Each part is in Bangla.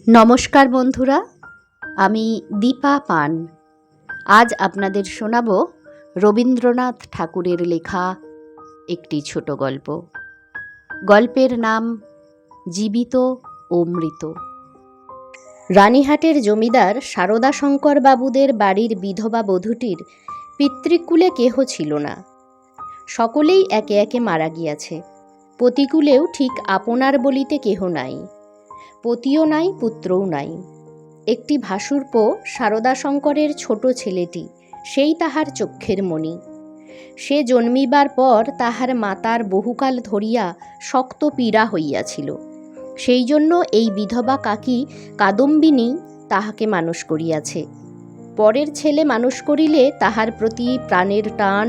নমস্কার বন্ধুরা, আমি দীপা পান। আজ আপনাদের শোনাব রবীন্দ্রনাথ ঠাকুরের লেখা একটি ছোট গল্প। গল্পের নাম জীবিত ও মৃত। রানীহাটের জমিদার সারদাশঙ্কর বাবুদের বাড়ির বিধবা বধূটির পিতৃকুলে কেহ ছিল না। সকলেই একে একে মারা গিয়াছে। পতিকুলেও ঠিক আপনার বলিতে কেহ নাই। পতিও নাই, পুত্রও নাই। একটি ভাশুরপো সারদাশঙ্করের ছোট ছেলেটি, সেই তাহার চক্ষের মণি। সে জন্মিবার পর তাহার মাতার বহুকাল ধরিয়া শক্ত পীড়া হইয়াছিল। সেই জন্য এই বিধবা কাকী কাদম্বিনী তাহাকে মানুষ করিয়াছে। পরের ছেলে মানুষ করিলে তাহার প্রতি প্রাণের টান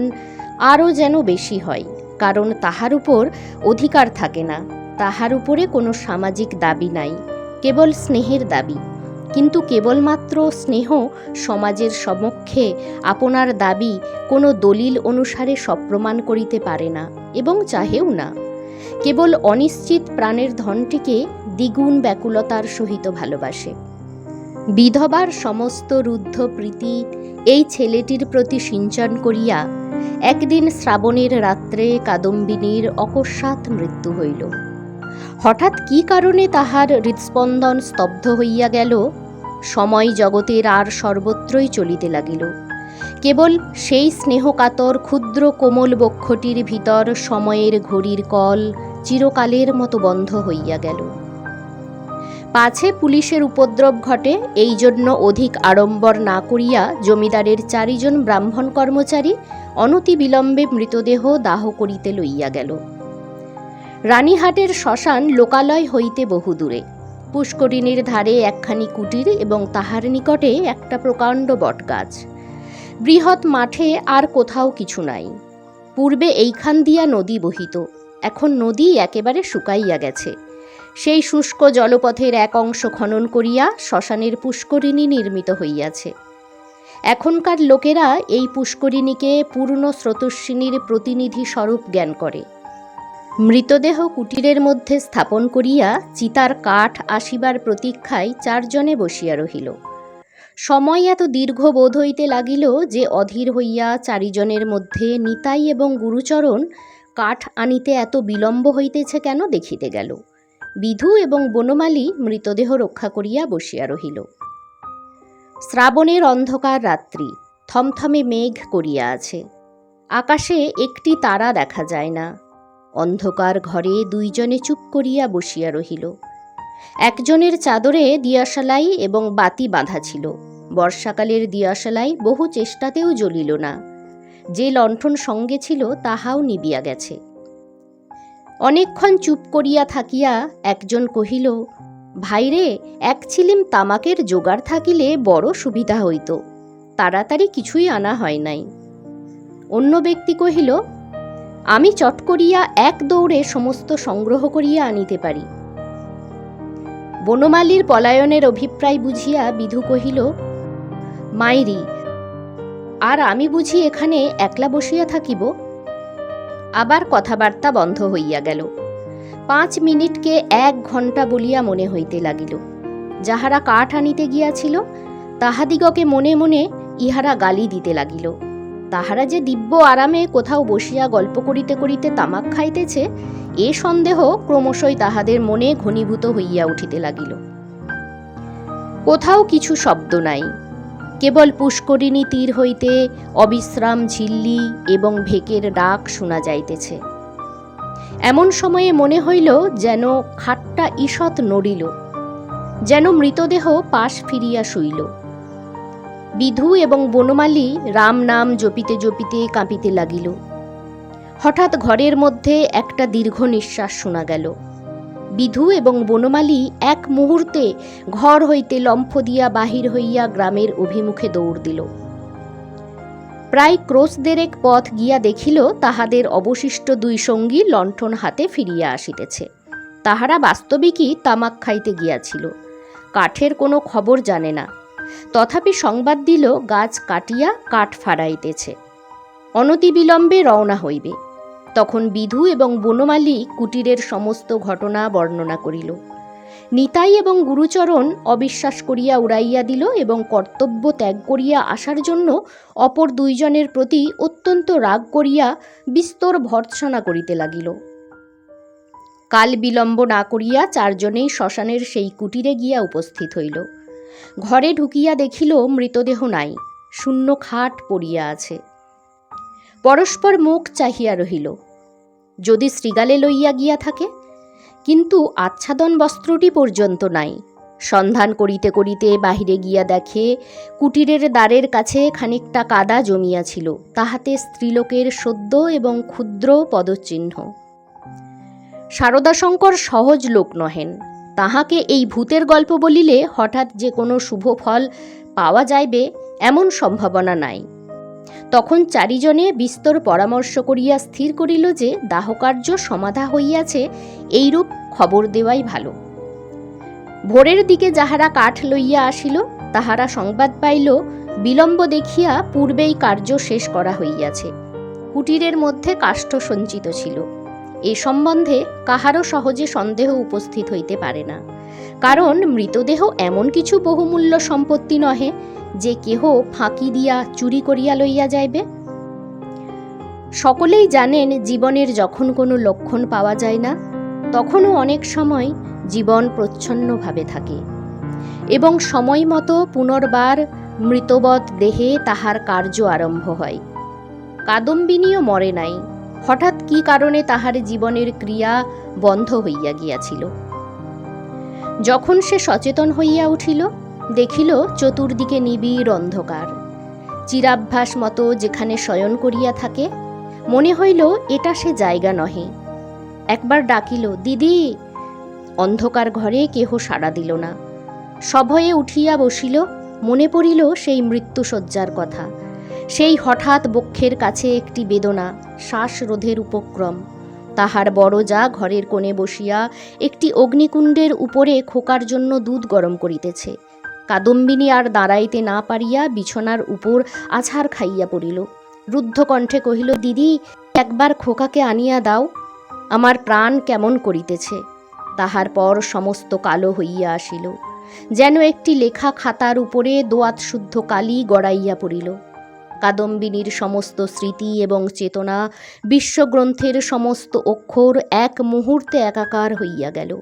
আরও যেন বেশি হয়, কারণ তাহার উপর অধিকার থাকে না, তাহার উপরে কোনো সামাজিক দাবি নাই, কেবল স্নেহের দাবি। কিন্তু কেবলমাত্র স্নেহ সমাজের সমক্ষে আপনার দাবি কোনো দলিল অনুসারে সপ্রমাণ করিতে পারে না এবং চাহেও না। কেবল অনিশ্চিত প্রাণের ধনটিকে দ্বিগুণ ব্যাকুলতার সহিত ভালোবাসে। বিধবার সমস্ত রুদ্ধ প্রীতি এই ছেলেটির প্রতি সিঞ্চন করিয়া একদিন শ্রাবণের রাত্রে কাদম্বিনীর অকস্মাৎ মৃত্যু হইল। হঠাৎ কি কারণে তাহার হৃৎস্পন্দন স্তব্ধ হইয়া গেল, সময় জগতের আর সর্বত্রই চলিতে লাগিল। কেবল সেই স্নেহকাতর ক্ষুদ্র কোমল বক্ষটির ভিতর সময়ের ঘড়ির কল চিরকালের মতো বন্ধ হইয়া গেল। পাছে পুলিশের উপদ্রব ঘটে, এই জন্য অধিক আড়ম্বর না করিয়া জমিদারের 4 জন ব্রাহ্মণ কর্মচারী অনতি বিলম্বে মৃতদেহ দাহ করিতে লইয়া গেল। রানীহাটের শ্মশান লোকালয় হইতে বহুদূরে। পুষ্করিণীর ধারে একখানি কুটির এবং তাহার নিকটে একটা প্রকাণ্ড বটগাছ। বৃহৎ মাঠে আর কোথাও কিছু নাই। পূর্বে এইখান দিয়া নদী বহিত, এখন নদী একেবারে শুকাইয়া গেছে। সেই শুষ্ক জলপথের এক অংশ খনন করিয়া শ্মশানের পুষ্করিণী নির্মিত হইয়াছে। এখনকার লোকেরা এই পুষ্করিণীকে পূর্ণ স্রোতস্বিনীর প্রতিনিধি স্বরূপ জ্ঞান করে। মৃতদেহ কুটিরের মধ্যে স্থাপন করিয়া চিতার কাঠ আসিবার প্রতীক্ষায় 4 জনে বসিয়া রহিল। সময় এত দীর্ঘ বোধ হইতে লাগিল যে অধীর হইয়া 4 জনের মধ্যে নিতাই এবং গুরুচরণ কাঠ আনিতে এত বিলম্ব হইতেছে কেন দেখিতে গেল। বিধু এবং বনমালী মৃতদেহ রক্ষা করিয়া বসিয়া রহিল। শ্রাবণের অন্ধকার রাত্রি, থমথমে মেঘ করিয়া আছে। আকাশে একটি তারা দেখা যায় না। অন্ধকার ঘরে 2 জনে চুপ করিয়া বসিয়া রহিল। একজনের চাদরে দিয়াশালাই এবং বাতি বাঁধা ছিল। বর্ষাকালের দিয়াশালাই বহু চেষ্টাতেও জ্বলিল না। যে লণ্ঠন সঙ্গে ছিল তাহাও নিবিয়া গেছে। অনেকক্ষণ চুপ করিয়া থাকিয়া একজন কহিল, ভাইরে, 1 ছিলিম তামাকের জোগাড় থাকিলে বড় সুবিধা হইত, তাড়াতাড়ি কিছুই আনা হয় নাই। অন্য ব্যক্তি কহিল, আমি চট করিয়া 1 দৌড়ে সমস্ত সংগ্রহ করিয়া আনিতে পারি। বনমালীর পলায়নের অভিপ্রায় বুঝিয়া বিধু কহিল, মাইরি, আর আমি বুঝি এখানে একলা বসিয়া থাকিব? আবার কথাবার্তা বন্ধ হইয়া গেল। 5 মিনিটকে 1 ঘণ্টা বলিয়া মনে হইতে লাগিল। যাহারা কাঠ আনিতে গিয়াছিল তাহাদিগকে মনে মনে ইহারা গালি দিতে লাগিল। তাহারা যে দিব্য আরামে কোথাও বসিয়া গল্প করিতে করিতে তামাক খাইতেছে, এ সন্দেহ ক্রমশই তাহাদের মনে ঘনীভূত হইয়া উঠিতে লাগিল। কোথাও কিছু শব্দ নাই, কেবল পুষ্করিণী তীর হইতে অবিশ্রাম ঝিল্লি এবং ভেকের ডাক শোনা যাইতেছে। এমন সময়ে মনে হইল যেন খাটটা ঈষৎ নড়িল, যেন মৃতদেহ পাশ ফিরিয়া শুইল। বিধু এবং বনমালী রাম নাম জপিতে জপিতে কাঁপিতে লাগিল। হঠাৎ ঘরের মধ্যে একটা দীর্ঘ নিঃশ্বাস শোনা গেল। বিধু এবং বনমালী এক মুহূর্তে ঘর হইতে লম্ফ দিয়া বাহির হইয়া গ্রামের অভিমুখে দৌড় দিল। প্রায় ক্রোশ 1.5 পথ গিয়া দেখিল তাহাদের অবশিষ্ট 2 সঙ্গী লণ্ঠন হাতে ফিরিয়া আসিতেছে। তাহারা বাস্তবিকই তামাক খাইতে গিয়াছিল, কাঠের কোনো খবর জানে না। তথাপি সংবাদ দিল গাছ কাটিয়া কাঠ ফাড়াইতেছে, অনতিবিলম্বে রওনা হইবে। তখন বিধু এবং বনমালী কুটিরের সমস্ত ঘটনা বর্ণনা করিল। নিতাই এবং গুরুচরণ অবিশ্বাস করিয়া উড়াইয়া দিল এবং কর্তব্য ত্যাগ করিয়া আসার জন্য অপর দুইজনের প্রতি অত্যন্ত রাগ করিয়া বিস্তর ভর্ৎসনা করিতে লাগিল। কাল বিলম্ব না করিয়া চারজনেই শ্মশানের সেই কুটিরে গিয়া উপস্থিত হইল। ঘরে ঢুকিয়া দেখিল মৃতদেহ নাই, শূন্য খাট পড়িয়া আছে। পরস্পর মুখ চাহিয়া রহিল, যদি শৃগালে লইয়া গিয়া থাকে, কিন্তু আচ্ছাদন বস্ত্রটি পর্যন্ত নাই। সন্ধান করিতে করিতে বাহিরে গিয়া দেখে কুটিরের দ্বারের কাছে খানিকটা কাদা জমিয়াছিল, তাহাতে স্ত্রীলোকের সদ্য এবং ক্ষুদ্র পদচিহ্ন। শারদাশঙ্কর সহজ লোক নহেন, তাহাকে এই ভূতের গল্প বলিলে হঠাৎ যে কোনো শুভ ফল পাওয়া যাইবে এমন সম্ভাবনা নাই। তখন চারিজনে বিস্তর পরামর্শ করিয়া স্থির করিল যে দাহকার্য সমাধা হইয়াছে, এইরূপ খবর দেওয়াই ভালো। ভোরের দিকে যাহারা কাঠ লইয়া আসিল, তাহারা সংবাদ পাইল বিলম্ব দেখিয়া পূর্বেই কার্য শেষ করা হইয়াছে। কুটিরের মধ্যে কাষ্ঠ সঞ্চিত ছিল। এ সম্বন্ধে কাহারও সহজে সন্দেহ উপস্থিত হইতে পারে না, কারণ মৃতদেহ এমন কিছু বহুমূল্য সম্পত্তি নহে যে কেহ ফাঁকি দিয়া চুরি করিয়া লইয়া যাইবে। সকলেই জানেন জীবনের যখন কোনো লক্ষণ পাওয়া যায় না, তখনও অনেক সময় জীবন প্রচ্ছন্নভাবে থাকে এবং সময় মতো পুনর্বার মৃতবৎ দেহে তাহার কার্য আরম্ভ হয়। কাদম্বিনীও মরে নাই, হঠাৎ কি কারণে তাহার জীবনের ক্রিয়া বন্ধ হইয়া গিয়াছিল। যখন সে সচেতন হইয়া উঠিল, দেখিল চতুর্দিকে নিবিড় অন্ধকার। চিরাভ্যাস মতো যেখানে শয়ন করিয়া থাকে, মনে হইল এটা সে জায়গা নহে। একবার ডাকিল, দিদি। অন্ধকার ঘরে কেহ সাড়া দিল না। সভয়ে উঠিয়া বসিল। মনে পড়িল সেই মৃত্যুশয্যার কথা, সেই হঠাৎ বক্ষের কাছে একটি বেদনা, শ্বাসরোধের উপক্রম। তাহার বড় যা ঘরের কোণে বসিয়া একটি অগ্নিকুণ্ডের উপরে খোকার জন্য দুধ গরম করিতেছে। কাদম্বিনী আর দাঁড়াইতে না পারিয়া বিছানার উপর আছাড় খাইয়া পড়িল। রুদ্ধ কণ্ঠে কহিল, দিদি, একবার খোকাকে আনিয়া দাও, আমার প্রাণ কেমন করিতেছে। তাহার পর সমস্ত কালো হইয়া আসিল, যেন একটি লেখা খাতার উপরে দোয়াত শুদ্ধ কালি গড়াইয়া পড়িল। কাদম্বিনীর সমস্ত স্মৃতি এবং চেতনা, বিশ্বগ্রন্থের সমস্ত অক্ষর এক মুহূর্তে একাকার হইয়া গেল।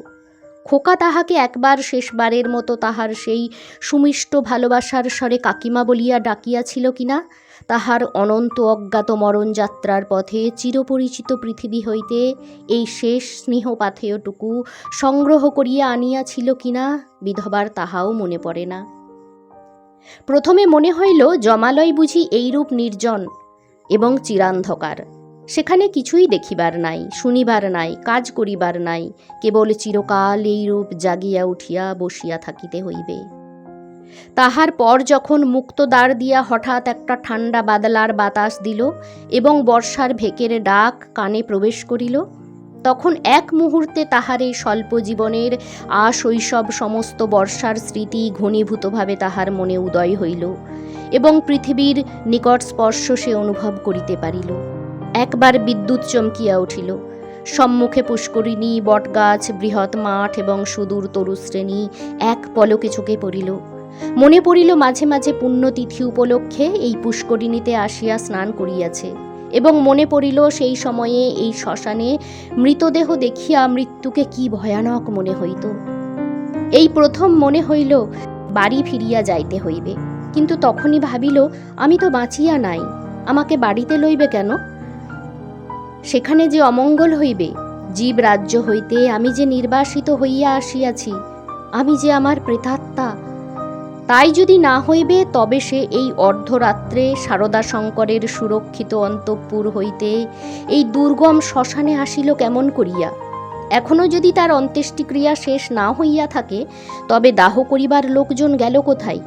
খোকা তাহাকে একবার শেষবারের মতো তাহার সেই সুমিষ্ট ভালোবাসার স্বরে কাকিমা বলিয়া ডাকিয়াছিল কিনা, তাহার অনন্ত অজ্ঞাত মরণযাত্রার পথে চিরপরিচিত পৃথিবী হইতে এই শেষ স্নেহপাথেয়টুকু সংগ্রহ করিয়া আনিয়াছিল কিনা, বিধবার তাহাও মনে পড়ে না। প্রথমে মনে হইল জমালয় বুঝি এইরূপ নির্জন এবং চিরান্ধকার। সেখানে কিছুই দেখিবার নাই, শুনিবার নাই, কাজ করিবার নাই, কেবল চিরকাল এইরূপ জাগিয়া উঠিয়া বসিয়া থাকিতে হইবে। তাহার পর যখন মুক্ত দ্বার দিয়া হঠাৎ একটা ঠান্ডা বাদলার বাতাস দিল এবং বর্ষার ভেকের ডাক কানে প্রবেশ করিল, তখন এক মুহূর্তে তাহার এই স্বল্প জীবনের আশৈশব সমস্ত বর্ষার স্মৃতি ঘনীভূতভাবে তাহার মনে উদয় হইল এবং পৃথিবীর নিকট স্পর্শ সে অনুভব করিতে পারিল। একবার বিদ্যুৎ চমকিয়া উঠিল। সম্মুখে পুষ্করিণী, বটগাছ, বৃহৎ মাঠ এবং সুদূর তরুশ্রেণী এক পলকে চোখে পড়িল। মনে পড়িল মাঝে মাঝে পুণ্যতিথি উপলক্ষে এই পুষ্করিণীতে আসিয়া স্নান করিয়াছে এবং মনে পড়িল সেই সময়ে এই শ্মশানে মৃতদেহ দেখিয়া মৃত্যুকে কি ভয়ানক মনে হইত। এই প্রথম মনে হইল বাড়ি ফিরিয়া যাইতে হইবে, কিন্তু তখনই ভাবিল, আমি তো বাঁচিয়া নাই, আমাকে বাড়িতে লইবে কেন? সেখানে যে অমঙ্গল হইবে, জীব রাজ্য হইতে আমি যে নির্বাসিত হইয়া আসিয়াছি, আমি যে আমার প্রেতাত্মা, তাই যদি না হইবে তবে সে এই অর্ধরাত্রে শারদাশঙ্করের সুরক্ষিত অন্তঃপুর হইতে এই দুর্গম শ্মশানে আসিল কেমন করিয়া? এখনো যদি তার অন্ত্যেষ্টিক্রিয়া শেষ না হইয়া থাকে, তবে দাহ করিবার লোকজন গেল কোথায়?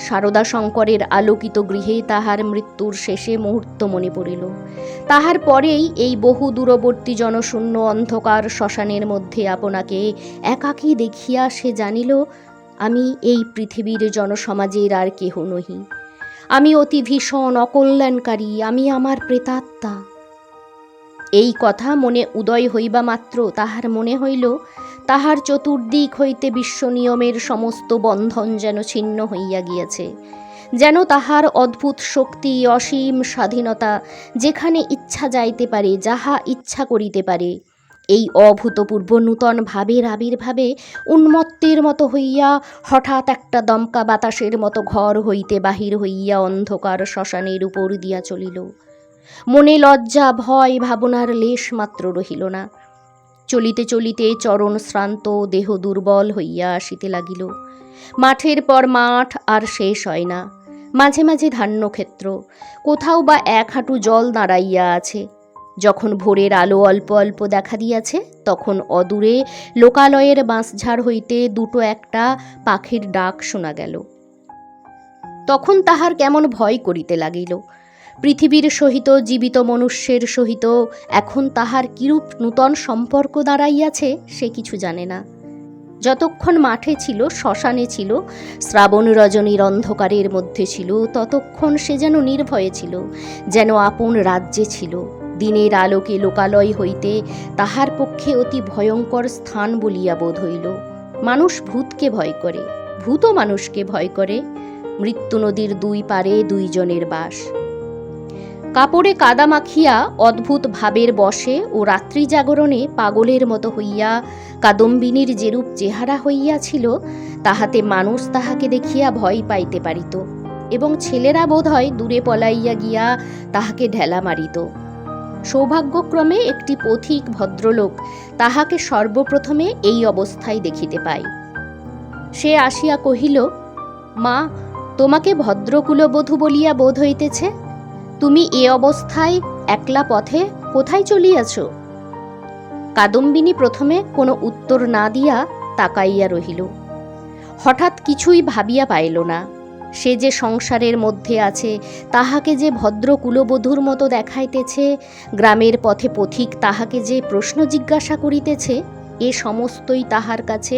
শারদাশঙ্করের আলোকিত গৃহে তাহার মৃত্যুর শেষে মুহূর্ত মনে পড়িল। তাহার পরেই এই বহু দূরবর্তী জনশূন্য অন্ধকার শ্মশানের মধ্যে আপনাকে একাকী দেখিয়া সে জানিল, আমি এই পৃথিবীর জনসমাজের আর কেহ নহি, আমি অতি ভীষণ অকল্যাণকারী, আমি আমার প্রেতাত্মা। এই কথা মনে উদয় হইবা মাত্র তাহার মনে হইল তাহার চতুর্দিক হইতে বিশ্ব নিয়মের সমস্ত বন্ধন যেন ছিন্ন হইয়া গিয়াছে, যেন তাহার অদ্ভুত শক্তি, অসীম স্বাধীনতা, যেখানে ইচ্ছা যাইতে পারে, যাহা ইচ্ছা করিতে পারে, এই অভূতপূর্ব নূতন ভাবের আবির্ভাবে উন্মত্তের মতো হইয়া হঠাৎ একটা দমকা বাতাসের মতো ঘর হইতে বাহির হইয়া অন্ধকার শ্মশানের উপর দিয়া চলিল। মনে লজ্জা, ভয়, ভাবনার লেশ মাত্র রহিল না। চলিতে চলিতে চরণ শ্রান্ত, দেহ দুর্বল হইয়া আসিতে লাগিল। মাঠের পর মাঠ আর শেষ হয় না। মাঝে মাঝে ধান্যক্ষেত্র, কোথাও বা এক হাঁটু জল দাঁড়াইয়া আছে। যখন ভোরের আলো অল্প অল্প দেখা দিয়াছে, তখন অদূরে লোকালয়ের বাঁশঝাড় হইতে দুটো একটা পাখির ডাক শোনা গেল। তখন তাহার কেমন ভয় করিতে লাগিল। পৃথিবীর সহিত, জীবিত মনুষ্যের সহিত এখন তাহার কিরূপ নূতন সম্পর্ক দাঁড়াইয়াছে সে কিছু জানে না। যতক্ষণ মাঠে ছিল, শ্মশানে ছিল, শ্রাবণ রজনীর অন্ধকারের মধ্যে ছিল, ততক্ষণ সে যেন নির্ভয়ে ছিল, যেন আপন রাজ্যে ছিল। দিনের আলোকে লোকালয় হইতে তাহার পক্ষে অতি ভয়ঙ্কর স্থান বলিয়া বোধ হইল। মানুষ ভূতকে ভয় করে, ভূতও মানুষকে ভয় করে। মৃত্যু নদীর দুই পারে দুইজনের বাস। কাপড়ে কাদা মাখিয়া অদ্ভুত ভাবের বশে ও রাত্রি জাগরণে পাগলের মতো হইয়া কাদম্বিনীর যেরূপ চেহারা হইয়াছিল, তাহাতে মানুষ তাহাকে দেখিয়া ভয় পাইতে পারিত, এবং ছেলেরা বোধ হয় দূরে পলাইয়া গিয়া তাহাকে ঢেলা মারিত। সৌভাগ্যক্রমে একটি পথিক ভদ্রলোক তাহাকে সর্বপ্রথমে এই অবস্থায় দেখিতে পায়। সে আসিয়া কহিল, মা, তোমাকে ভদ্রকুলবধূ বলিয়া বোধ হইতেছে। তুমি এ অবস্থায় একলা পথে কোথায় চলিয়াছ? কাদম্বিনী প্রথমে কোনো উত্তর না দিয়া তাকাইয়া রহিল। হঠাৎ কিছুই ভাবিয়া পাইল না। সে যে সংসারের মধ্যে আছে, তাহাকে যে ভদ্র কুলবধূর মতো দেখাইতেছে, গ্রামের পথে পথিক তাহাকে যে প্রশ্ন জিজ্ঞাসা করিতেছে, এ সমস্তই তাহার কাছে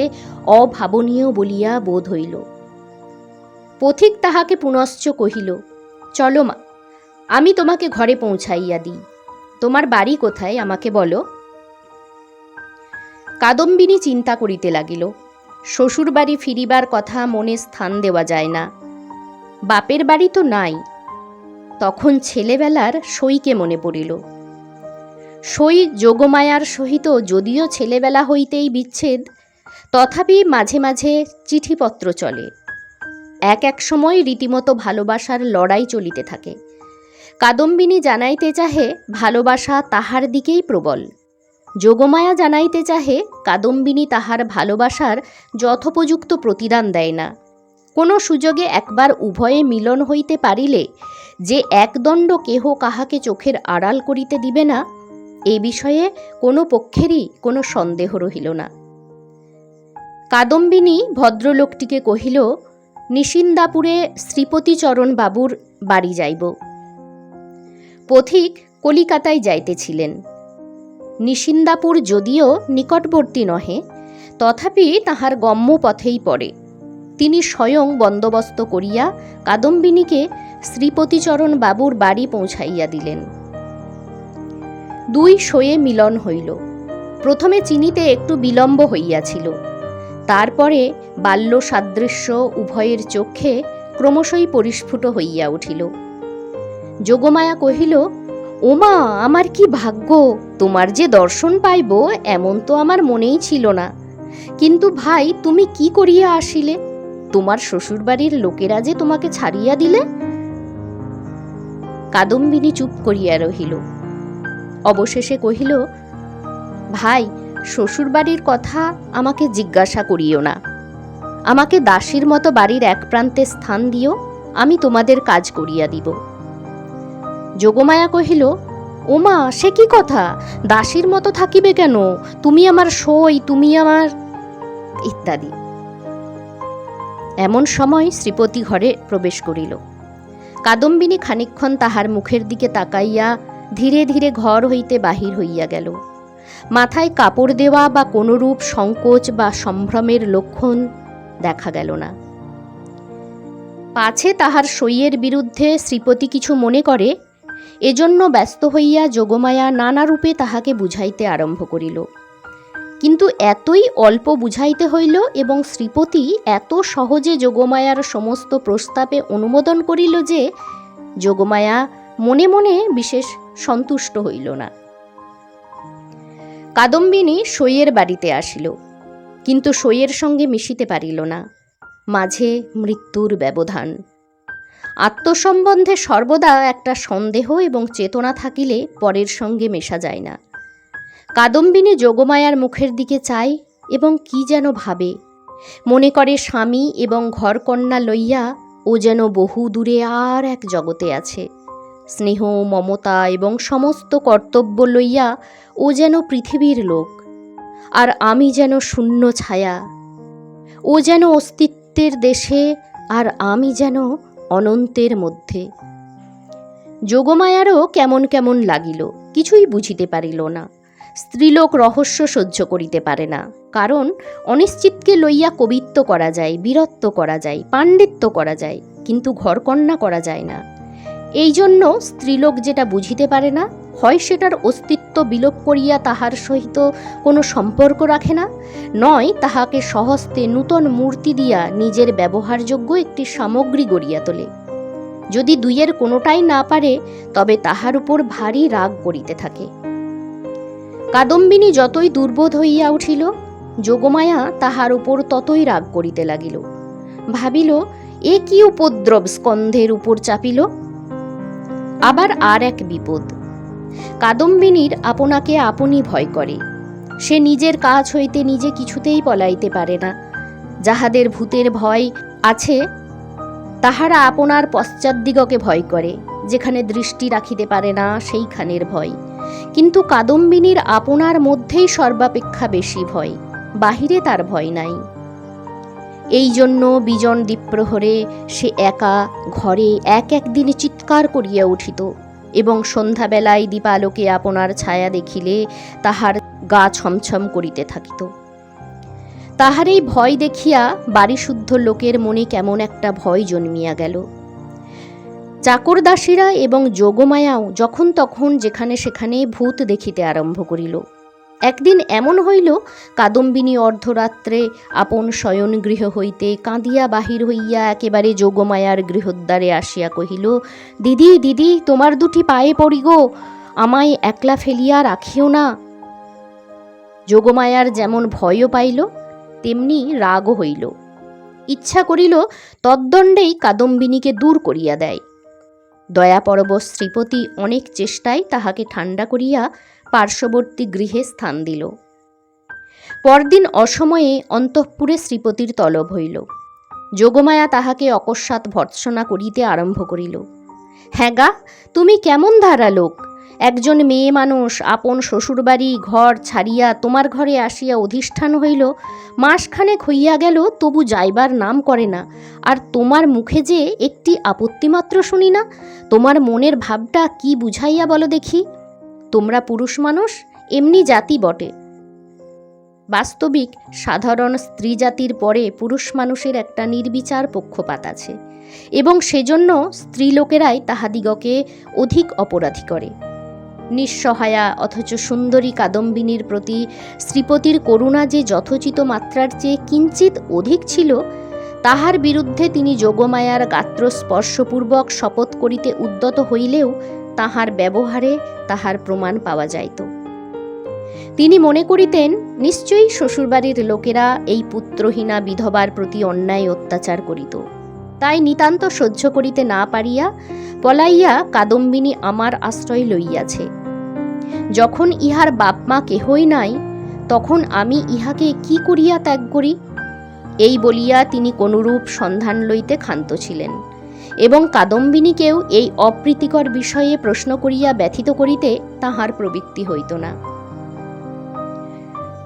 অভাবনীয় বলিয়া বোধ হইল। পথিক তাহাকে পুনশ্চ কহিল, চলো মা, আমি তোমাকে ঘরে পৌঁছাইয়া দিই। তোমার বাড়ি কোথায় আমাকে বলো। কাদম্বিনী চিন্তা করিতে লাগিল। শ্বশুর বাড়ি ফিরিবার কথা মনে স্থান দেওয়া যায় না। বাপের বাড়ি তো নাই। তখন ছেলেবেলার সইকে মনে পড়িল। সই যোগমায়ার সহিত যদিও ছেলেবেলা হইতেই বিচ্ছেদ, তথাপি মাঝে মাঝে চিঠিপত্র চলে। এক এক সময় রীতিমতো ভালোবাসার লড়াই চলিতে থাকে। কাদম্বিনী জানাইতে চাহে ভালোবাসা তাহার দিকেই প্রবল। যোগমায়া জানাইতে চাহে কাদম্বিনী তাহার ভালোবাসার যথোপযুক্ত প্রতিদান দেয় না। কোনো সুযোগে একবার উভয়ে মিলন হইতে পারিলে যে একদণ্ড কেহ কাহাকে চোখের আড়াল করিতে দিবে না, এ বিষয়ে কোনো পক্ষেরই কোনো সন্দেহ রহিল না। কাদম্বিনী ভদ্রলোকটিকে কহিল, নিশিন্দাপুরে শ্রীপতিচরণ বাবুর বাড়ি যাইব। পথিক কলিকাতায় যাইতেছিলেন। নিশিন্দাপুর যদিও নিকটবর্তী নহে, তথাপি তাহার গম্য পথেই পড়ে। তিনি স্বয়ং বন্দোবস্ত করিয়া কাদম্বিনীকে শ্রীপতিচরণ বাবুর বাড়ি পৌঁছাইয়া দিলেন। দুই সয়ে মিলন হইল। প্রথমে চিনিতে একটু বিলম্ব হইয়াছিল, তারপরে বাল্য সাদৃশ্য উভয়ের চক্ষে ক্রমশই পরিস্ফুট হইয়া উঠিল। যোগমায়া কহিল, ওমা, আমার কি ভাগ্য, তোমার যে দর্শন পাইব এমন তো আমার মনেই ছিল না। কিন্তু ভাই, তুমি কি করিয়া আসিলে? তোমার শ্বশুরবাড়ির লোকেরা যে তোমাকে ছাড়িয়া দিলে। কাদম্বিনী চুপ করিয়া রহিল। অবশেষে কহিল, ভাই, শ্বশুরবাড়ির কথা আমাকে জিজ্ঞাসা করিও না। আমাকে দাসীর মতো বাড়ির এক প্রান্তে স্থান দিও, আমি তোমাদের কাজ করিয়া দিব। যোগমায়া কহিল, ওমা, সে কি কথা? দাসীর মতো থাকিবে কেন? তুমি আমার সই, তুমি আমার ইত্যাদি। এমন সময় শ্রীপতি ঘরে প্রবেশ করিল। কাদম্বিনী খানিকক্ষণ তাহার মুখের দিকে তাকাইয়া ধীরে ধীরে ঘর হইতে বাহির হইয়া গেল। মাথায় কাপড় দেওয়া বা কোনরূপ সংকোচ বা সম্ভ্রমের লক্ষণ দেখা গেল না। পাছে তাহার সইয়ের বিরুদ্ধে শ্রীপতি কিছু মনে করে, এজন্য ব্যস্ত হইয়া যোগমায়া নানারূপে তাহাকে বুঝাইতে আরম্ভ করিল। কিন্তু এতই অল্প বুঝাইতে হইল এবং শ্রীপতি এত সহজে যোগমায়ার সমস্ত প্রস্তাবে অনুমোদন করিল যে যোগমায়া মনে মনে বিশেষ সন্তুষ্ট হইল না। কাদম্বিনী সইয়ের বাড়িতে আসিল, কিন্তু সইয়ের সঙ্গে মিশিতে পারিল না। মাঝে মৃত্যুর ব্যবধান। আত্মসম্বন্ধে সর্বদা একটা সন্দেহ এবং চেতনা থাকিলে পরের সঙ্গে মেশা যায় না। কাদম্বিনী যোগমায়ার মুখের দিকে চায় এবং কি যেন ভাবে, মনে করে স্বামী এবং ঘরকন্যা লইয়া ও যেন বহু দূরে আর এক জগতে আছে। স্নেহ, মমতা এবং সমস্ত কর্তব্য লইয়া ও যেন পৃথিবীর লোক, আর আমি যেন শূন্য ছায়া। ও যেন অস্তিত্বের দেশে, আর আমি যেন অনন্তের মধ্যে। যোগমায়ারও কেমন কেমন লাগিল, কিছুই বুঝিতে পারিল না। স্ত্রীলোক রহস্য সহ্য করিতে পারে না, কারণ অনিশ্চিতকে লইয়া কবিত্ব করা যায়, বীরত্ব করা যায়, পাণ্ডিত্য করা যায়, কিন্তু ঘরকন্যা করা যায় না। এই জন্য স্ত্রীলোক যেটা বুঝিতে পারে না, হয় সেটার অস্তিত্ব বিলোপ করিয়া তাহার সহিত কোনো সম্পর্ক রাখে না, নয় তাহাকে স্বহস্তে নূতন মূর্তি দিয়া নিজের ব্যবহারযোগ্য একটি সামগ্রী গড়িয়া তোলে। যদি দুইয়ের কোনোটাই না পারে, তবে তাহার উপর ভারী রাগ করিতে থাকে। কাদম্বিনী যতই দুর্বোধ হইয়া উঠিল, যোগমায়া তাহার উপর ততই রাগ করিতে লাগিল। ভাবিল, এ কি উপদ্রব স্কন্ধের উপর চাপিল। আবার আর এক বিপদ। কাদম্বিনীর আপনাকে আপনি ভয় করে। সে নিজের কাজ হইতে নিজে কিছুতেই পলাইতে পারে না। যাহাদের ভূতের ভয় আছে, তাহারা আপনার পশ্চাৎদিগকে ভয় করে। যেখানে দৃষ্টি রাখিতে পারে না, সেইখানের ভয়। কিন্তু কাদম্বিনীর আপনার মধ্যেই সর্বাপেক্ষা বেশি ভয়, বাহিরে তার ভয় নাই। এই জন্য বিজন দ্বীপ্রহরে সে একা ঘরে এক দিনে চিৎকার করিয়া উঠিত এবং সন্ধ্যাবেলায় দীপালোকে আপনার ছায়া দেখিলে তাহার গা ছমছম করিতে থাকিত। তাহার এই ভয় দেখিয়া বাড়িশুদ্ধ লোকের মনে কেমন একটা ভয় জন্মিয়া গেল। চাকরদাসীরা এবং যোগমায়াও যখন তখন যেখানে সেখানে ভূত দেখিতে আরম্ভ করিল। একদিন এমন হইল, কাদম্বিনী অর্ধরাত্রে আপন শয়নগৃহ হইতে কাঁদিয়া বাহির হইয়া একেবারে যোগমায়ার গৃহদ্বারে আসিয়া কহিল, দিদি দিদি, তোমার দুটি পায়ে পড়ি গো, আমায় একলা ফেলিয়া রাখিও না। যোগমায়ার যেমন ভয়ও পাইল, তেমনি রাগও হইল। ইচ্ছা করিল তদ্দণ্ডেই কাদম্বিনীকে দূর করিয়া দেয়। দয়াপরবশ শ্রীপতি অনেক চেষ্টায় তাহাকে ঠান্ডা করিয়া পার্শ্ববর্তী গৃহে স্থান দিল। পরদিন অসময়ে অন্তঃপুরে শ্রীপতির তলব হইল। যোগমায়া তাহাকে অকস্মাৎ ভর্ৎসনা করিতে আরম্ভ করিল। হ্যাঁ গা, তুমি কেমন ধারা লোক! একজন মেয়ে মানুষ আপন শ্বশুরবাড়ি ঘর ছাড়িয়া তোমার ঘরে আসিয়া অধিষ্ঠান হইল, মাসখানেক হইয়া গেল, তবু যাইবার নাম করে না। আর তোমার মুখে যে একটি আপত্তিমাত্র শুনি না। তোমার মনের ভাবটা কি বুঝাইয়া বলো দেখি। তোমরা পুরুষ মানুষ, এমনি জাতি বটে। বাস্তবিক সাধারণ স্ত্রী জাতির পরে পুরুষ মানুষের একটা নির্বিচার পক্ষপাত আছে, এবং সেজন্য স্ত্রীলোকেরাই তাহাদিগকে অধিক অপরাধী করে। নিঃসহায়া অথচ সুন্দরী কাদম্বিনীর প্রতি শ্রীপতির করুণা যে যথোচিত মাত্রার চেয়ে কিঞ্চিত অধিক ছিল, তাহার বিরুদ্ধে তিনি যোগমায়ার গাত্র স্পর্শপূর্বক শপথ করিতে উদ্যত হইলেও তাহার ব্যবহারে তাহার প্রমাণ পাওয়া যাইত। তিনি মনে করিতেন, নিশ্চয়ই শ্বশুরবাড়ির লোকেরা এই পুত্রহীনা বিধবার প্রতি অন্যায় অত্যাচার করিত। তাই নিতান্ত সহ্য করিতে না পারিয়া পলাইয়া কাদম্বিনী আমার আশ্রয় লইয়াছে। যখন ইহার বাপ মা কেহই নাই, তখন আমি ইহাকে কি করিয়া ত্যাগ করি? এই বলিয়া তিনি কোনরূপ সন্ধান লইতে ক্ষান্ত ছিলেন, এবং কাদম্বিনীকেও এই অপ্রীতিকর বিষয়ে প্রশ্ন করিয়া ব্যথিত করিতে তাহার প্রবৃত্তি হইত না।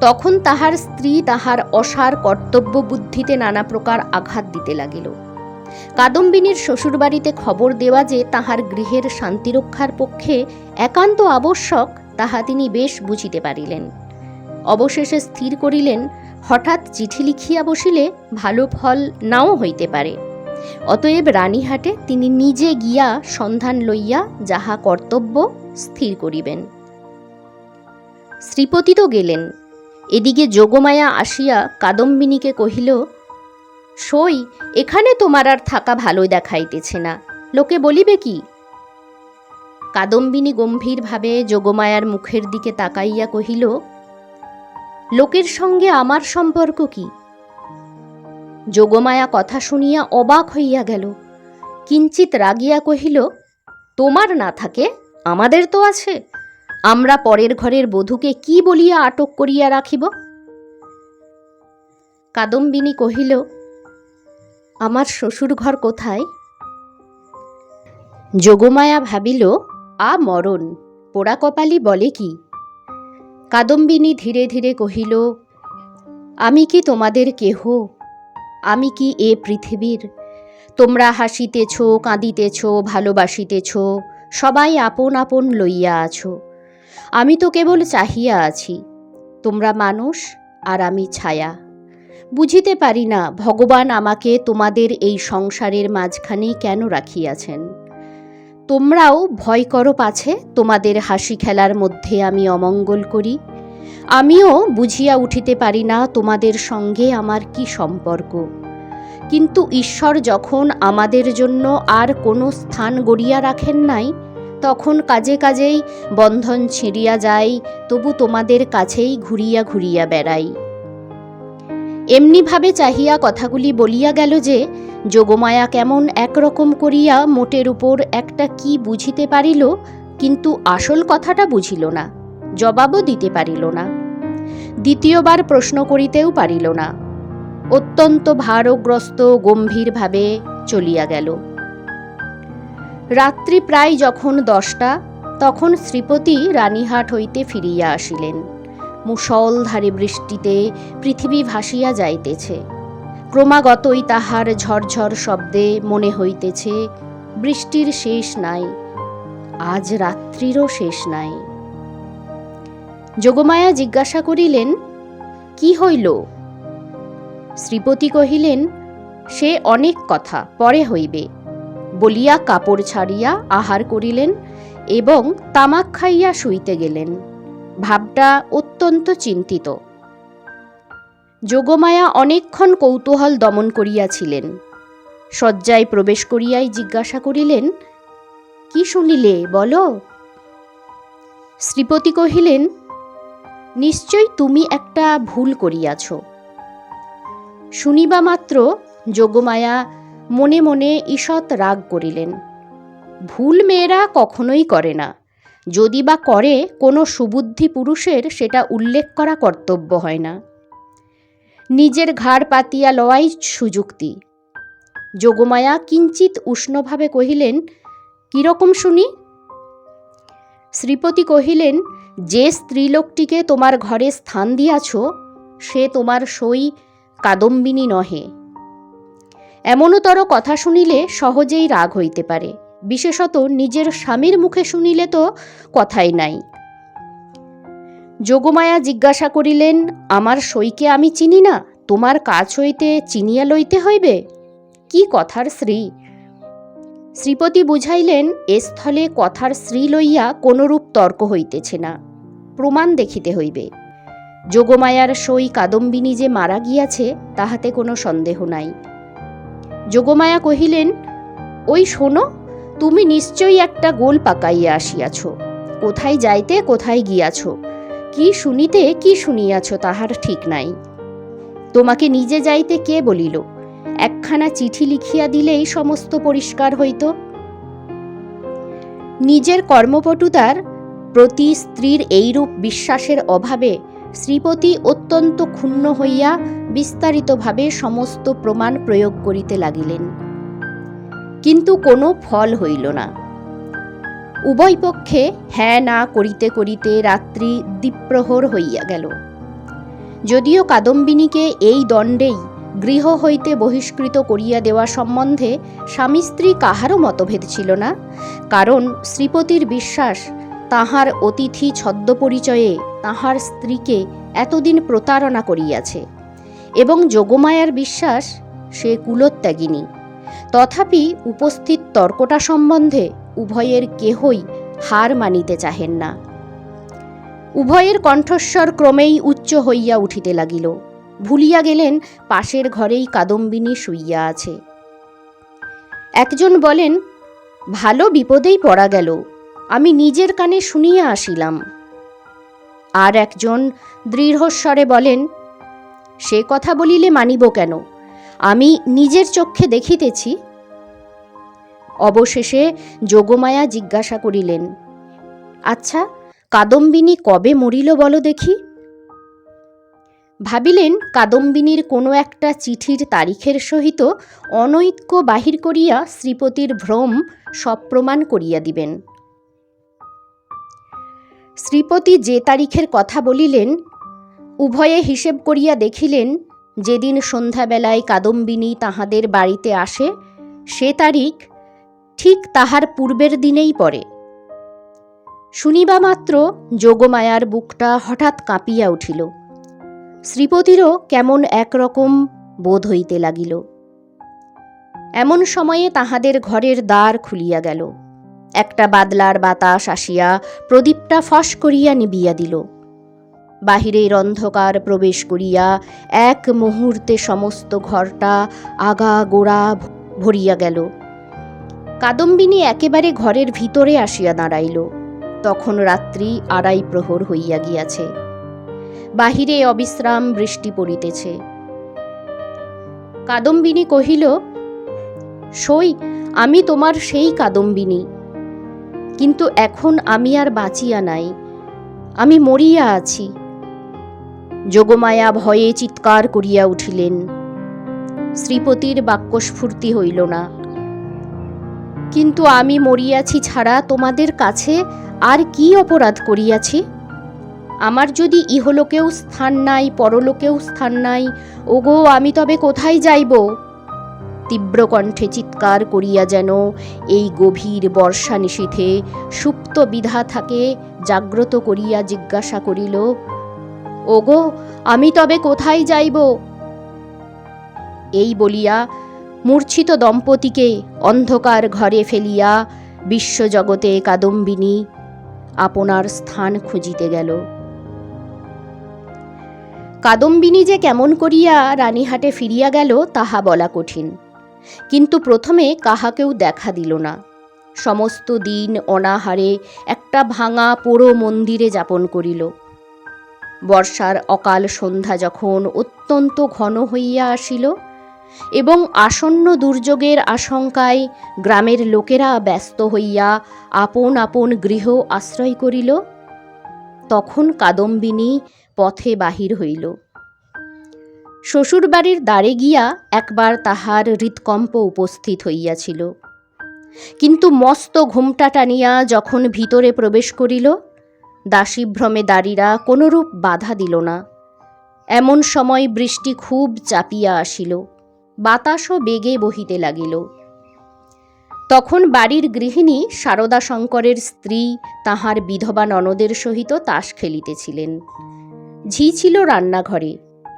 তখন তাহার স্ত্রী তাহার অসার কর্তব্য বুদ্ধিতে নানা প্রকার আঘাত দিতে লাগিল। কাদম্বিনীর শ্বশুরবাড়িতে খবর দেওয়া যে তাহার গৃহের শান্তিরক্ষার পক্ষে একান্ত আবশ্যক, তাহা তিনি বেশ বুঝিতে পারিলেন। অবশেষে স্থির করিলেন, হঠাৎ চিঠি লিখিয়া বসিলে ভালো ফল নাও হইতে পারে। অতএব রানীহাটে তিনি নিজে গিয়া সন্ধান লইয়া যাহা কর্তব্য স্থির করিবেন। শ্রীপতি তো গেলেন, এদিকে যোগমায়া আসিয়া কাদম্বিনীকে কহিল, সই, এখানে তোমার আর থাকা ভালো দেখাইতেছে না, লোকে বলিবে কি? কাদম্বিনী গম্ভীরভাবে যোগমায়ার মুখের দিকে তাকাইয়া কহিল, লোকের সঙ্গে আমার সম্পর্ক কি? যোগমায়া কথা শুনিয়া অবাক হইয়া গেল, কিঞ্চিত রাগিয়া কহিল, তোমার না থাকে আমাদের তো আছে, আমরা পরের ঘরের বধূকে কি বলিয়া আটক করিয়া রাখিব? কাদম্বিনী কহিল, আমার শ্বশুর ঘর কোথায়? যোগমায়া ভাবিল, মরণ, পোড়া কপালি বলে কি? কাদম্বিনী ধীরে ধীরে কহিল, আমি কি তোমাদের কেহ? আমি কি এ পৃথিবীর? তোমরা হাসিতেছ, কাঁদিতেছ, ভালোবাসিতেছ, সবাই আপন আপন লইয়া আছো, আমি তো কেবল চাহিয়া আছি। তোমরা মানুষ আর আমি ছায়া। বুঝিতে পারি না ভগবান আমাকে তোমাদের এই সংসারের মাঝখানে কেন রাখিয়াছেন। তোমরাও ভয় করো পাছে তোমাদের হাসি খেলার মধ্যে আমি অমঙ্গল করি। আমিও বুঝিয়া উঠিতে পারি না তোমাদের সঙ্গে আমার কি সম্পর্ক। কিন্তু ঈশ্বর যখন আমাদের জন্য আর কোনো স্থান গড়িয়া রাখেন নাই, তখন কাজে কাজেই বন্ধন ছিঁড়িয়া যায়, তবু তোমাদের কাছেই ঘুরিয়া ঘুরিয়া বেড়াই। এমনিভাবে চাহিয়া কথাগুলি বলিয়া গেল যে যোগমায়া কেমন একরকম করিয়া মোটের উপর একটা কি বুঝিতে পারিল, কিন্তু আসল কথাটা বুঝিল না, জবাবও দিতে পারিল না, দ্বিতীয়বার প্রশ্ন করিতেও পারিল না। অত্যন্ত ভারগ্রস্ত গম্ভীরভাবে চলিয়া গেল। রাত্রি প্রায় যখন 10টা, তখন শ্রীপতি রানীহাট হইতে ফিরিয়া আসিলেন। মুষলধারে বৃষ্টিতে পৃথিবী ভাসিয়া যাইতেছে। ক্রমাগতই তাহার ঝরঝর শব্দে মনে হইতেছে বৃষ্টির শেষ নাই, আজ রাত্রিরও শেষ নাই। যোগমায়া জিজ্ঞাসা করিলেন, কি হইল? শ্রীপতি কহিলেন, সে অনেক কথা, পরে হইবে বলিয়া কাপড় ছাড়িয়া আহার করিলেন এবং তামাক খাইয়া শুইতে গেলেন। ভাবটা অত্যন্ত চিন্তিত। যোগমায়া অনেকক্ষণ কৌতূহল দমন করিয়াছিলেন। শয্যায় প্রবেশ করিয়াই জিজ্ঞাসা করিলেন, কি শুনিলে বলো? শ্রীপতি কহিলেন, নিশ্চয় তুমি একটা ভুল করিয়াছ। শুনিবা মাত্র যোগমায়া মনে মনে ঈষৎ রাগ করিলেন। ভুল মেয়েরা কখনোই করে না, যদি বা করে কোনো সুবুদ্ধি পুরুষের সেটা উল্লেখ করা কর্তব্য হয় না। নিজের ঘাড় পাতিয়া লওয়াই সুযুক্তি। যোগমায়া কিঞ্চিত উষ্ণভাবে কহিলেন, কিরকম শুনি? শ্রীপতি কহিলেন, যে স্ত্রীলোকটিকে তোমার ঘরে স্থান দিয়াছ সে তোমার সই কাদম্বিনী নহে। এমনতর কথা শুনিলে সহজেই রাগ হইতে পারে, বিশেষত নিজের স্বামীর মুখে শুনিলে তো কথাই নাই। যোগমায়া জিজ্ঞাসা করিলেন, আমার সইকে আমি চিনি না, তোমার কাছ হইতে চিনিয়া লইতে হইবে? কি কথার শ্রী? শ্রীপতি বুঝাইলেন, এ স্থলে কথার শ্রী লইয়া কোনরূপ তর্ক হইতেছে না, প্রমাণ দেখিতে হইবে। যোগমায়ার সই কাদম্বিনী যে মারা গিয়াছে তাহাতে কোনো সন্দেহ নাই। যোগমায়া কহিলেন, ওই শোনো, তুমি নিশ্চয়ই একটা গোল পাকাইয়া আসিয়াছ। কোথায় যাইতে কোথায় গিয়াছ, কি শুনিতে কি শুনিয়াছ তাহার ঠিক নাই। তোমাকে নিজে যাইতে কে বলিল? একখানা চিঠি লিখিয়া দিলেই সমস্ত পরিষ্কার হইত। নিজের কর্মপটুতার প্রতি স্ত্রীর এইরূপ বিশ্বাসের অভাবে শ্রীপতি অত্যন্ত ক্ষুণ্ণ হইয়া বিস্তারিতভাবে সমস্ত প্রমাণ প্রয়োগ করিতে লাগিলেন, কিন্তু কোনো ফল হইল না। উভয় পক্ষে হ্যাঁ না করিতে করিতে রাত্রি দ্বিপ্রহর হইয়া গেল। যদিও কাদম্বিনীকে এই দণ্ডেই গৃহ হইতে বহিষ্কৃত করিয়া দেওয়া সম্বন্ধে স্বামী স্ত্রী কাহারও মতভেদ ছিল না, কারণ শ্রীপতির বিশ্বাস তাহার অতিথি ছদ্মপরিচয়ে তাহার স্ত্রীকে এতদিন প্রতারণা করিয়াছে, এবং যোগমায়ার বিশ্বাস সে কুলোত্যাগিনী। তথাপি উপস্থিত তর্কটা সম্বন্ধে উভয়ের কেহই হার মানিতে চাহেন না। উভয়ের কণ্ঠস্বর ক্রমেই উচ্চ হইয়া উঠিতে লাগিল। ভুলিয়া গেলেন পাশের ঘরেই কাদম্বিনী শুইয়া আছে। একজন বলেন, ভালো বিপদেই পড়া গেল, আমি নিজের কানে শুনিয়া আসিলাম। আর একজন দৃঢ়স্বরে বলেন, সে কথা বলিলে মানিব কেন, আমি নিজের চক্ষে দেখিতেছি। অবশেষে যোগমায়া জিজ্ঞাসা করিলেন, আচ্ছা, কাদম্বিনী কবে মরিল বলো দেখি? ভাবিলেন কাদম্বিনীর কোনো একটা চিঠির তারিখের সহিত অনৈক্য বাহির করিয়া শ্রীপতির ভ্রম সপ্রমাণ করিয়া দিবেন। শ্রীপতি যে তারিখের কথা বলিলেন, উভয়ে হিসেব করিয়া দেখিলেন যেদিন সন্ধ্যাবেলায় কাদম্বিনী তাহাদের বাড়িতে আসে সে তারিখ ঠিক তাহার পূর্বের দিনেই পড়ে। শুনিবা মাত্র যোগমায়ার বুকটা হঠাৎ কাঁপিয়া উঠিল। শ্রীপতিরও কেমন একরকম বোধ হইতে লাগিল। এমন সময়ে তাহাদের ঘরের দ্বার খুলিয়া গেল। একটা বাদলার বাতাস আসিয়া প্রদীপটা ফস করিয়া নিবিয়া দিল। বাহিরের অন্ধকার প্রবেশ করিয়া এক মুহূর্তে সমস্ত ঘরটা আগা গোড়া ভরিয়া গেল। কাদম্বিনী একেবারে ঘরের ভিতরে আসিয়া দাঁড়াইল। তখন রাত্রি 2:30 প্রহর হইয়া গিয়াছে। বাহিরে অবিশ্রাম বৃষ্টি পড়িতেছে। কাদম্বিনী কহিল, সই আমি তোমার সেই কাদম্বিনী, কিন্তু এখন আমি আর বাঁচিয়া নাই, আমি মরিয়া আছি। যোগমায়া ভয়ে চিৎকার করিয়া উঠিলেন। শ্রীপতির বাক্যস্ফূর্তি হইল না। কিন্তু আমি মরিয়াছি ছাড়া তোমাদের কাছে আর কি অপরাধ করিয়াছি? আমার যদি ইহলোকেও স্থান নাই, পরলোকেও স্থান নাই, ওগো আমি তবে কোথায় যাইব? তীব্র কণ্ঠে চিৎকার করিয়া যেন এই গভীর বর্ষা নিশীথে সুপ্ত বিধাতাকে জাগ্রত করিয়া জিজ্ঞাসা করিল, ওগো আমি তবে কোথায় যাইব? এই বলিয়া মূর্ছিত দম্পতিকে অন্ধকার ঘরে ফেলিয়া বিশ্বজগতে কাদম্বিনী আপনার স্থান খুঁজিতে গেল। কাদম্বিনী যে কেমন করিয়া রানীহাটে ফিরিয়া গেল তাহা বলা কঠিন। কিন্তু প্রথমে কাহাকেও দেখা দিল না। সমস্ত দিন অনাহারে একটা ভাঙা পোড়ো মন্দিরে যাপন করিল। বর্ষার অকাল সন্ধ্যা যখন অত্যন্ত ঘন হইয়া আসিল এবং আসন্ন দুর্যোগের আশঙ্কায় গ্রামের লোকেরা ব্যস্ত হইয়া আপন আপন গৃহ আশ্রয় করিল, তখন কাদম্বিনী পথে বাহির হইল। শ্বশুরবাড়ির দ্বারে গিয়া একবার তাহার হৃৎকম্প উপস্থিত হইয়াছিল, কিন্তু মস্ত ঘোমটা টানিয়া যখন ভিতরে প্রবেশ করিল, দাসীভ্রমে দারীরা কোনরূপ বাধা দিল না। এমন সময় বৃষ্টি খুব চাপিয়া আসিল, বাতাসও বেগে বহিতে লাগিল। তখন বাড়ির গৃহিণী সারদা শঙ্করের স্ত্রী তাহার বিধবা ননদের সহিত তাস খেলিতেছিলেন। ঝি ছিল রান্নাঘরে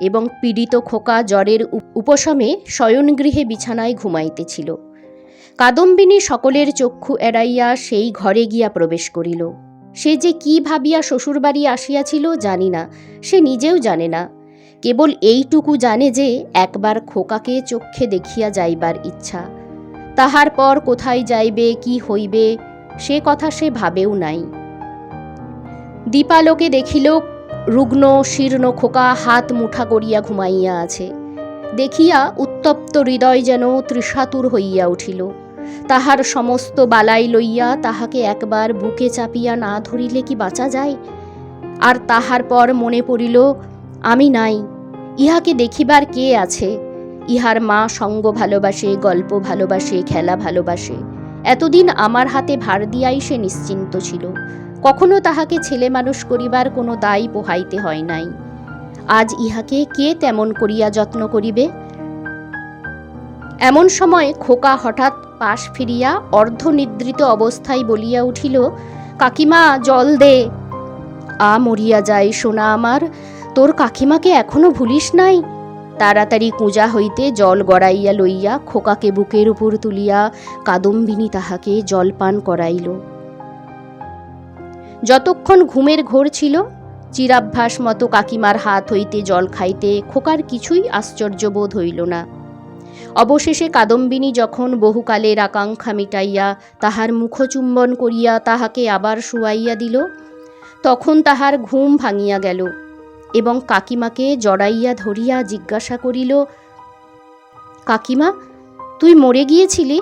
এবং পীড়িত খোকা জ্বরের উপশমে শয়নগৃহে বিছানায় ঘুমাইতেছিল। কাদম্বিনী সকলের চক্ষু এড়াইয়া সেই ঘরে গিয়া প্রবেশ করিল। সে যে কি ভাবিয়া শ্বশুরবাড়ি আসিয়াছিল জানি না, সে নিজেও জানে না। কেবল এইটুকু জানে যে একবার খোকাকে চক্ষে দেখিয়া যাইবার ইচ্ছা। তাহার পর কোথায় যাইবে, কি হইবে, সে কথা সে ভাবেও নাই। দীপালোকে দেখিল রুগ্ন শীর্ণ খোকা হাত মুঠা করিয়া ঘুমাইয়া আছে। দেখিয়া উত্তপ্ত হৃদয় যেন তৃষাতুর হইয়া উঠিল। তাহার সমস্ত বালাই লইয়া তাহাকে একবার বুকে চাপিয়া না ধরিলে কি বাঁচা যায়? আর তাহার পর মনে পড়িল, আমি নাই, ইহাকে দেখিবার কে আছে? ইহার মা সঙ্গ ভালোবাসে, গল্প ভালোবাসে, খেলা ভালোবাসে। এতদিন আমার হাতে ভার দিয়াই সে নিশ্চিন্ত ছিল। কখনো তাহাকে ছেলে মানুষ করিবার কোনো দায় পোহাইতে হয় নাই। আজ ইহাকে কে তেমন করিয়া যত্ন করিবে? এমন সময় খোকা হঠাৎ পাশ ফিরিয়া অর্ধনিদ্রিত অবস্থায় বলিয়া উঠিল, কাকিমা জল দে। মরিয়া যাই সোনা আমার, তোর কাকিমাকে এখনো ভুলিস নাই? তাড়াতাড়ি কুঁজা হইতে জল গড়াইয়া লইয়া খোকাকে বুকের উপর তুলিয়া কাদম্বিনী তাহাকে জলপান করাইল। যতক্ষণ ঘুমের ঘোর ছিল চিরাভ্যাস মতো কাকিমার হাত হইতে জল খাইতে খোকার কিছুই আশ্চর্য বোধ হইল না। অবশেষে কাদম্বিনী যখন বহুকালের আকাঙ্ক্ষা মিটাইয়া তাহার মুখচুম্বন করিয়া তাহাকে আবার শুয়াইয়া দিল, তখন তাহার ঘুম ভাঙিয়া গেল এবং কাকিমাকে জড়াইয়া ধরিয়া জিজ্ঞাসা করিল, কাকিমা, তুই মরে গিয়েছিলি?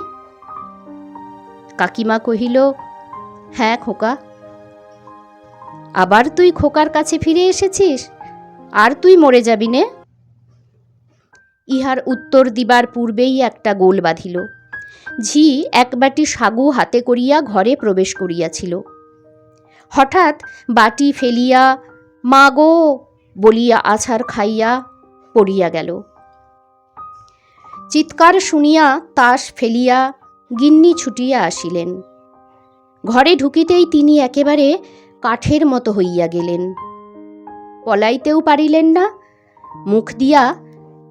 কাকিমা কহিল, হ্যাঁ খোকা। আবার তুই খোকার কাছে ফিরে এসেছিস? আর তুই মরে যাবি নে? ইহার উত্তর দিবার পূর্বেই একটা গোল বাঁধিল। ঝি এক বাটি সাগু হাতে করিয়া ঘরে প্রবেশ করিয়াছিল। হঠাৎ বাটি ফেলিয়া মা গো বলিয়া আছাড় খাইয়া পড়িয়া গেল। চিৎকার শুনিয়া তাস ফেলিয়া গিন্নি ছুটিয়া আসিলেন। ঘরে ঢুকিতেই তিনি একেবারে কাঠের মতো হইয়া গেলেন। পলাইতেও পারিলেন না, মুখ দিয়া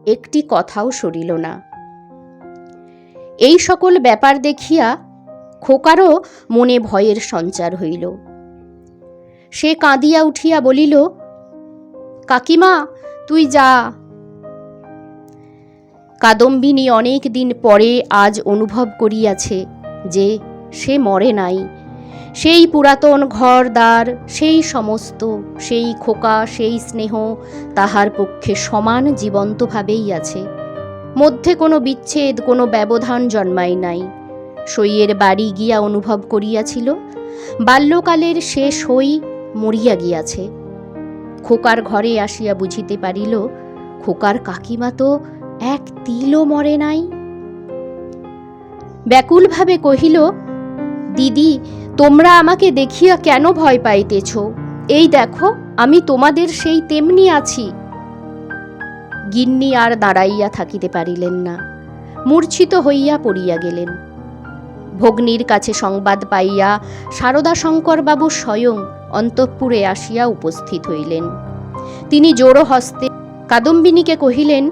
একটি কথাও সরিল না। এই সকল ব্যাপার দেখিয়া খোকারও মনে ভয়ের সঞ্চার হইল। সে কাঁদিয়া উঠিয়া বলিল, কাকিমা, তুই যা। কাদম্বিনী অনেক দিন পরে আজ অনুভব করিয়াছে যে সে মরে নাই। সেই পুরাতন ঘর দ্বার, সেই সমস্ত, সেই খোকা, সেই স্নেহ তাহার পক্ষে সমান জীবন্তভাবেই আছে। মধ্যে কোনো বিচ্ছেদ, কোনো ব্যবধান জন্মায় নাই। সইয়ের বাড়ি গিয়া অনুভব করিয়াছিল বাল্যকালের সে সই মরিয়া গিয়াছে। খোকার ঘরে আসিয়া বুঝিতে পারিল খোকার কাকিমা তো এক তিলও মরে নাই। ব্যাকুলভাবে কহিল, দিদি, তোমরা আমাকে দেখিয়া কেন ভয় পাইতেছ? এই দেখো, আমি তোমাদের সেই তেমনি আছি। গিন্নি আর দাঁড়াইয়া থাকিতে পারিলেন না, মূর্ছিত হইয়া পড়িয়া গেলেন। ভগ্নীর কাছে সংবাদ পাইয়া শারদাশঙ্করবাবু স্বয়ং অন্তঃপুরে আসিয়া উপস্থিত হইলেন। তিনি জোড়ো হস্তে কাদম্বিনীকে কহিলেন,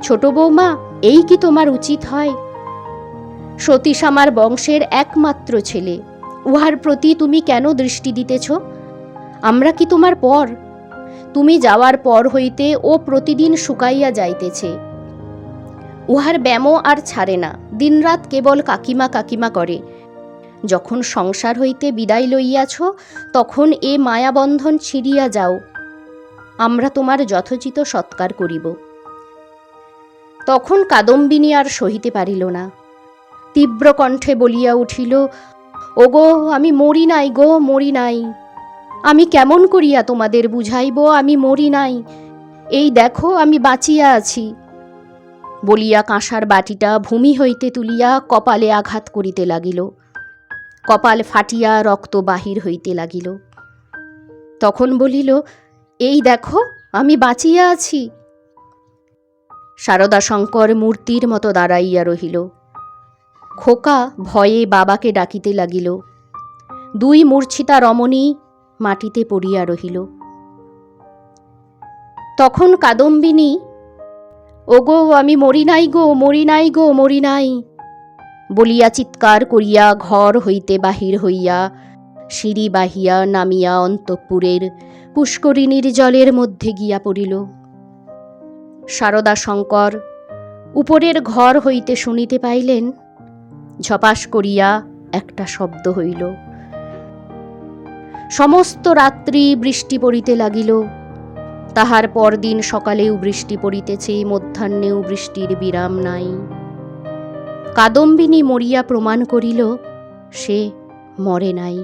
ছোট বৌমা, এই কি তোমার উচিত হয়? সতীশ আমার বংশের একমাত্র ছেলে, উহার প্রতি তুমি কেন দৃষ্টি দিতেছ? আমরা কি তোমার পর? তুমি যাওয়ার পর হইতে ও প্রতিদিন শুকাইয়া যাইতেছে। উহার ব্যামো আর ছাড়ে না, দিনরাত কেবল কাকিমা কাকিমা করে। যখন সংসার হইতে বিদায় লইয়াছ, তখন এ মায়াবন্ধন ছিঁড়িয়া যাও, আমরা তোমার যথোচিত সৎকার করিব। তখন কাদম্বিনী আর সহিতে পারিল না, তীব্র কণ্ঠে বলিয়া উঠিল, ওগো, আমি মরি নাই গো, মরি নাই। আমি কেমন করিয়া তোমাদের বুঝাইব আমি মরি নাই? এই দেখো, আমি বাঁচিয়া আছি। বলিয়া কাঁসার বাটিটা ভূমি হইতে তুলিয়া কপালে আঘাত করিতে লাগিল। কপাল ফাটিয়া রক্ত বাহির হইতে লাগিল। তখন বলিল, এই দেখো, আমি বাঁচিয়া আছি। শারদাশঙ্কর মূর্তির মতো দাঁড়াইয়া রহিল। খোকা ভয়ে বাবাকে ডাকিতে লাগিল। দুই মূর্ছিতা রমণী মাটিতে পড়িয়া রহিল। তখন কাদম্বিনী, ওগো, আমি মরি নাই গো, মরি নাই গো, মরি নাই বলিয়া চিৎকার করিয়া ঘর হইতে বাহির হইয়া সিঁড়ি বাহিয়া নামিয়া অন্তঃপুরের পুষ্করিণীর জলের মধ্যে গিয়া পড়িল। শারদাশঙ্কর উপরের ঘর হইতে শুনিতে পাইলেন, ঝপাস করিয়া একটা শব্দ হইল। সমস্ত রাত্রি বৃষ্টি পড়িতে লাগিল। তাহার পরদিন সকালেও বৃষ্টি পড়িতেছে, মধ্যাহ্নেও বৃষ্টির বিরাম নাই। কাদম্বিনী মরিয়া প্রমাণ করিল সে মরে নাই।